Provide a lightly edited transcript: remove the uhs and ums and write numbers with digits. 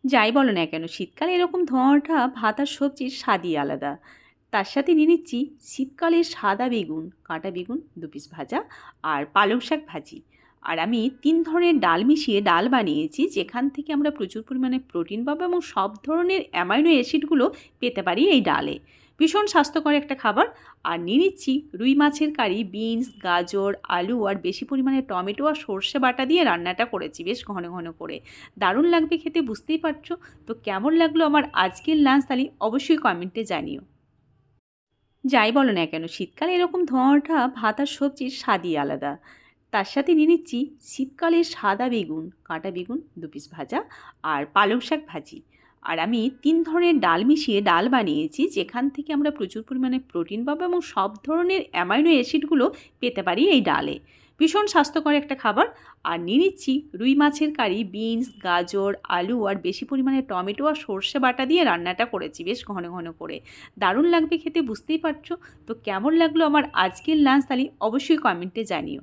যাই বলো না কেন, শীতকালে এরকম ধোঁয়া ওঠা ভাত আর সবজির স্বাদই আলাদা। তার সাথে নিয়ে নিচ্ছি শীতকালের সাদা বেগুন, কাঁটা বেগুন ২ পিস ভাজা, আর পালং শাক ভাজি। আর আমি ৩ ধরনের ডাল মিশিয়ে ডাল বানিয়েছি, যেখান থেকে আমরা প্রচুর পরিমাণে প্রোটিন পাবো এবং সব ধরনের অ্যামাইনো অ্যাসিডগুলো পেতে পারি এই ডালে। ভীষণ স্বাস্থ্যকর একটা খাবার। আর নিয়ে নিচ্ছি রুই মাছের কারি, বিনস, গাজর, আলু আর বেশি পরিমাণে টমেটো আর সর্ষে বাটা দিয়ে রান্নাটা করেছি বেশ ঘন ঘন করে। দারুণ লাগবে খেতে, বুঝতেই পারছো। তো কেমন লাগলো আমার আজকের লাঞ্চ থালি অবশ্যই কমেন্টে জানিও। যাই বলো না কেন, শীতকালে এরকম ধোঁয়া ওঠা ভাত আর সবজির স্বাদই আলাদা। তার সাথে নিয়ে নিচ্ছি শীতকালের সাদা বেগুন, কাঁটা বেগুন ২ পিস ভাজা, আর পালং শাক ভাজি। আর আমি ৩ ধরনের ডাল মিশিয়ে ডাল বানিয়েছি, যেখান থেকে আমরা প্রচুর পরিমাণে প্রোটিন পাবো এবং সব ধরনের অ্যামাইনো অ্যাসিডগুলো পেতে পারি এই ডালে। ভীষণ স্বাস্থ্যকর একটা খাবার। আর নিয়ে নিচ্ছি রুই মাছের কারি, বিনস, গাজর, আলু আর বেশি পরিমাণে টমেটো আর সর্ষে বাটা দিয়ে রান্নাটা করেছি বেশ ঘন ঘন করে। দারুণ লাগবে খেতে, বুঝতেই পারছো। তো কেমন লাগলো আমার আজকের লাঞ্চ থালি অবশ্যই কমেন্টে জানিও।